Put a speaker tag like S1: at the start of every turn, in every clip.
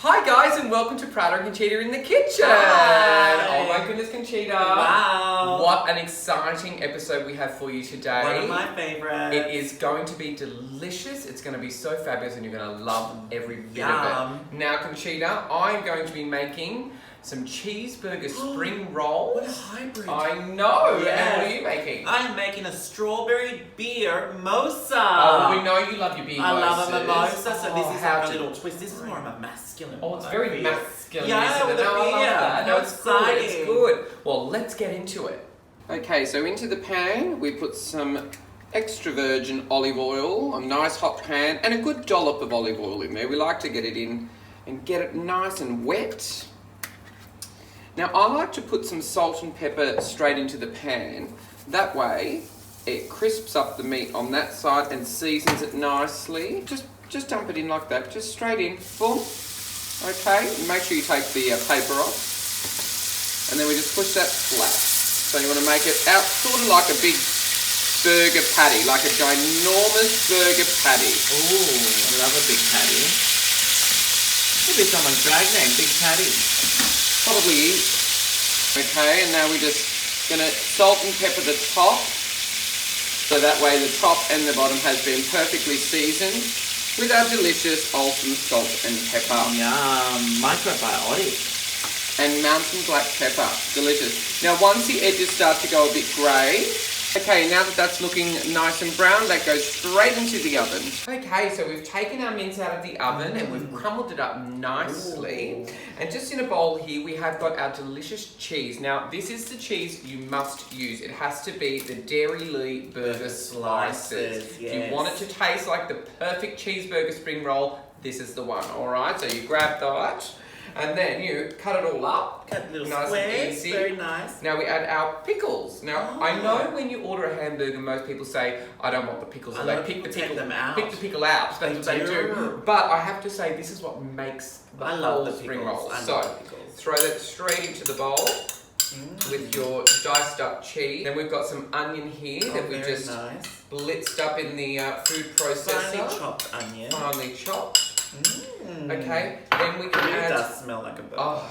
S1: Hi guys, and welcome to Prada Conchita in the kitchen.
S2: Hi.
S1: Oh my goodness, Conchita.
S2: Wow.
S1: What an exciting episode we have for you today.
S2: One of my favorites.
S1: It is going to be delicious. It's going to be so fabulous and you're going to love every bit of it. Now, Conchita, I'm going to be making some Cheeseburger Spring Rolls.
S2: What a hybrid.
S1: I know.
S2: Yes.
S1: And what are you making?
S2: I'm making a Strawberry Beermosal.
S1: Oh, we know you love your beer
S2: I love a mimosa, so
S1: Oh,
S2: this is
S1: how
S2: a
S1: to-
S2: little twist. This is more of a masculine
S1: Oh,
S2: one.
S1: it's very
S2: I feel.
S1: masculine.
S2: Yeah,
S1: isn't
S2: with
S1: it?
S2: the
S1: No, I love
S2: beer.
S1: that.
S2: How
S1: No, it's good. It's
S2: exciting.
S1: good. Well, let's get into it. Okay, so into the pan we put some extra virgin olive oil, a nice hot pan, and a good dollop of olive oil in there. We like to get it in and get it nice and wet. Now, I like to put some salt and pepper straight into the pan. That way, it crisps up the meat on that side and seasons it nicely. Just dump it in like that, just straight in, boom. Okay, and make sure you take the paper off. And then we just push that flat. So you want to make it out sort of like a big burger patty, like a ginormous burger patty.
S2: Ooh, I love a big patty. Could be someone's drag name, Big Patty.
S1: Probably is. Okay, and now we're just gonna salt and pepper the top. So that way the top and the bottom has been perfectly seasoned with our delicious Ultim salt and pepper.
S2: Yum, microbiotic.
S1: And mountain black pepper, delicious. Now once the edges start to go a bit grey, okay, now that that's looking nice and brown, that goes straight into the oven. Okay, so we've taken our mince out of the oven and we've crumbled it up nicely.
S2: Ooh.
S1: And just in a bowl here, we have got our delicious cheese. Now, this is the cheese you must use. It has to be the Dairy Lee Burger Slices. If
S2: Yes.
S1: you want it to taste like the perfect cheeseburger spring roll, this is the one, all right? So you grab that. And then you cut it all up.
S2: Cut little
S1: Nice and
S2: squares,
S1: easy.
S2: very nice.
S1: Now we add our pickles. Now
S2: Oh.
S1: I know when you order a hamburger, most people say, "I don't want the pickles."
S2: A
S1: So
S2: lot
S1: they
S2: of
S1: pick the
S2: people take
S1: pickle,
S2: them out.
S1: pick the pickle out. That's what they do. But I have to say, this is what makes the
S2: I
S1: whole
S2: love the
S1: spring
S2: pickles.
S1: roll.
S2: I
S1: So
S2: love the pickles.
S1: throw that straight into the bowl with your diced up cheese. Then we've got some onion here that we
S2: very
S1: just
S2: nice.
S1: blitzed up in the food processor.
S2: Finely chopped onion.
S1: Finely chopped.
S2: Mm.
S1: Okay. Then we can
S2: It really
S1: add.
S2: does smell like a burger.
S1: Oh,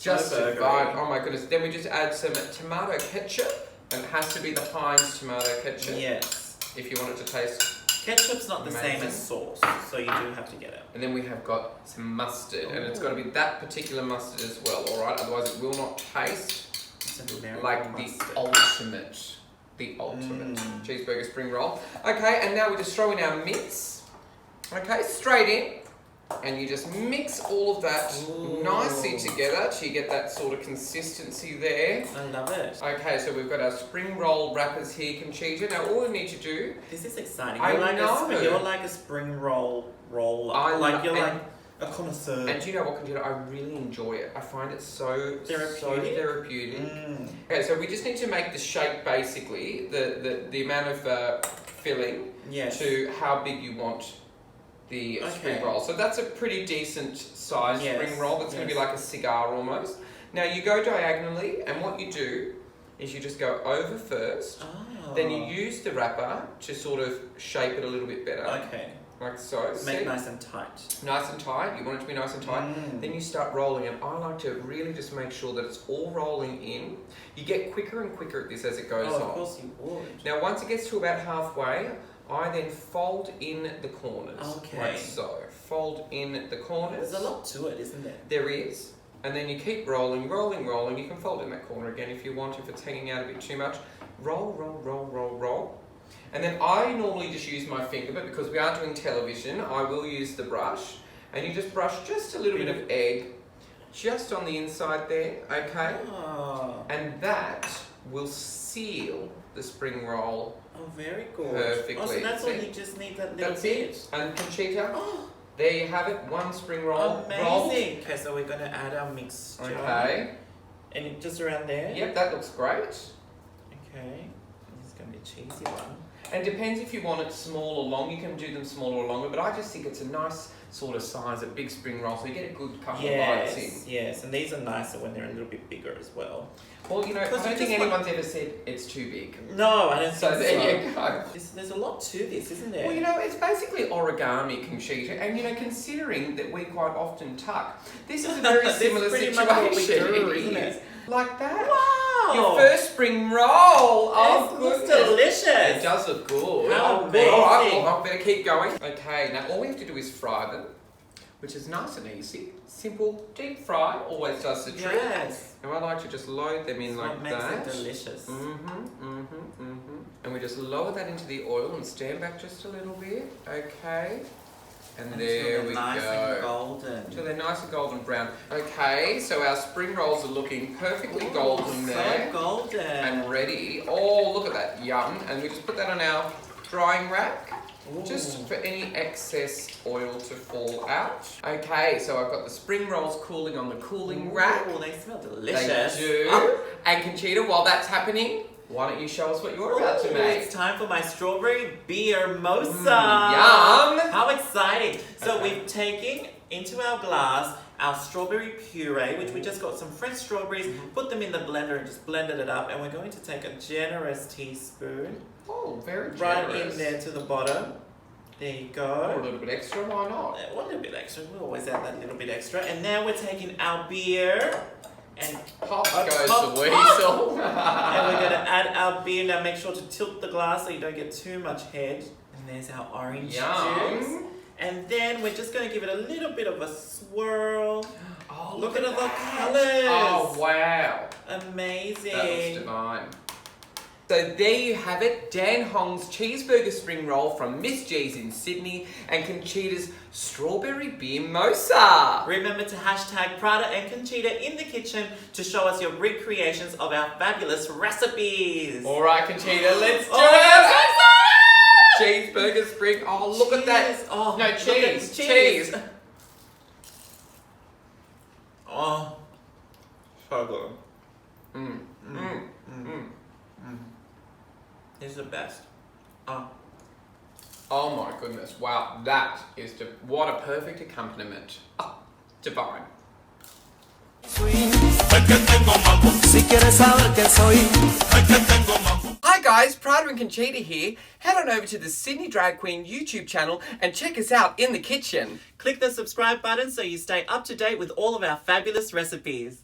S1: just
S2: So
S1: a
S2: burgery.
S1: vibe. Oh my goodness. Then we just add some tomato ketchup. And it has to be the Heinz tomato ketchup
S2: Yes.
S1: if you want it to taste.
S2: Ketchup's not the same
S1: Amazing.
S2: as sauce, so you do have to get it.
S1: And then we have got some mustard. And it's
S2: Ooh.
S1: got to be that particular mustard as well, alright? Otherwise it will not taste
S2: It's an American
S1: like
S2: mustard.
S1: the ultimate
S2: Mm.
S1: cheeseburger spring roll. Okay, and now we just throw in our mince. Okay, straight in. And you just mix all of that
S2: Ooh.
S1: nicely together till you get that sort of consistency there.
S2: I love it.
S1: Okay, so we've got our spring roll wrappers here, Conchita. Now all we need to do,
S2: This is exciting.
S1: I
S2: You're like
S1: know.
S2: you're like a spring roll roller.
S1: I
S2: like
S1: lo-
S2: you're
S1: and-
S2: like a connoisseur.
S1: and do you know what, Conchita? I really enjoy it. I find it so
S2: Therapeutic?
S1: therapeutic.
S2: Mm.
S1: Okay, so we just need to make the shape basically, the amount of filling
S2: Yes.
S1: to how big you want the spring roll. So that's a pretty decent size
S2: Yes,
S1: spring roll. That's going to be
S2: yes.
S1: like a cigar almost. Now you go diagonally, and what you do is you just go over first.
S2: Oh.
S1: Then you use the wrapper to sort of shape it a little bit better,
S2: Okay.
S1: like so.
S2: Make
S1: See?
S2: it nice and tight.
S1: Nice and tight. You want it to be nice and tight.
S2: Mm.
S1: Then you start rolling, and I like to really just make sure that it's all rolling in. You get quicker and quicker at this as it goes
S2: Oh,
S1: on.
S2: of course you would.
S1: Now, once it gets to about halfway, I then fold in the corners,
S2: Okay.
S1: like so. Fold in the corners.
S2: There's a lot to it, isn't there?
S1: There is. And then you keep rolling, rolling, rolling. You can fold in that corner again if you want, if it's hanging out a bit too much. Roll, roll, roll, roll, roll. And then I normally just use my finger, but because we are doing television, I will use the brush. And you just brush just a little bit of egg just on the inside there, okay?
S2: Oh,
S1: And that will seal the spring roll.
S2: oh very good.
S1: Perfectly.
S2: Oh, so that's all
S1: See?
S2: you just need that little
S1: That's
S2: bit.
S1: it. And Conchita,
S2: Oh,
S1: there you have it. One spring roll. rolled.
S2: amazing. Okay, so we're gonna add our mixture.
S1: Okay.
S2: And just around there.
S1: Yep, that looks great.
S2: Okay. This is gonna be a cheesy one.
S1: And it depends if you want it small or long. You can do them smaller or longer, but I just think it's a nice sort of size at big spring roll, so you get a good couple of bites in.
S2: Yes, and these are nicer when they're a little bit bigger as well.
S1: Well, you know, I don't think anyone's ever said it's too big.
S2: No, I don't think so.
S1: So there you go.
S2: There's a lot to this, isn't there?
S1: Well, you know, it's basically origami conchita, and you know, considering that we quite often tuck, this is a very similar
S2: pretty
S1: situation.
S2: much what we do, isn't it?
S1: Like that.
S2: Wow!
S1: Your first spring roll. Oh,
S2: it looks
S1: goodness.
S2: delicious.
S1: It does look good.
S2: How amazing.
S1: All right, well, I better keep going. Okay, now all we have to do is fry them, which is nice and easy. Simple, deep fry always does the trick.
S2: Yes.
S1: And I like to just load them in like that.
S2: What makes it delicious.
S1: And we just lower that into the oil and stand back just a little bit. Okay. And there we
S2: nice
S1: go.
S2: And golden.
S1: So they're nice and golden brown. Okay, so our spring rolls are looking perfectly golden there.
S2: So golden.
S1: And ready. Oh, look at that, yum. And we just put that on our drying rack.
S2: Ooh.
S1: Just for any excess oil to fall out. Okay, so I've got the spring rolls cooling on the cooling rack.
S2: Oh, they smell delicious.
S1: They do. And Conchita, while that's happening, why don't you show us what you're about to make?
S2: It's time for my Strawberry Beermosal.
S1: Yum!
S2: How exciting. So
S1: Okay.
S2: we've taken into our glass our strawberry puree, which we just got some fresh strawberries, put them in the blender and just blended it up. And we're going to take a generous teaspoon.
S1: Oh, very generous.
S2: Right in there to the bottom. There you go.
S1: Oh, a little bit extra, why not?
S2: Well, a little bit extra. We always add that little bit extra. And now we're taking our beer and
S1: Pop
S2: pop,
S1: goes
S2: pop,
S1: the weasel.
S2: and we're going to add our beer. Now make sure to tilt the glass so you don't get too much head. And there's our orange juice.
S1: Yum.
S2: And then we're just going to give it a little bit of a swirl.
S1: Oh,
S2: Look at all the
S1: that.
S2: colours.
S1: Oh, wow.
S2: Amazing.
S1: That looks divine. So there you have it, Dan Hong's Cheeseburger Spring Roll from Miss G's in Sydney and Conchita's Strawberry Beermosal.
S2: Remember to hashtag Prada and Conchita in the kitchen to show us your recreations of our fabulous recipes.
S1: All right, Conchita, let's do
S2: Oh,
S1: it. Cheeseburger Spring. Oh, look at that.
S2: Cheese. Oh,
S1: No,
S2: look at
S1: cheese.
S2: cheese. Oh, so good. This is the best. Oh.
S1: Oh my goodness. Wow, that is what a perfect accompaniment. Oh, divine. Hi guys, Prada and Conchita here. Head on over to the Sydney Drag Queen YouTube channel and check us out in the kitchen.
S2: Click the subscribe button so you stay up to date with all of our fabulous recipes.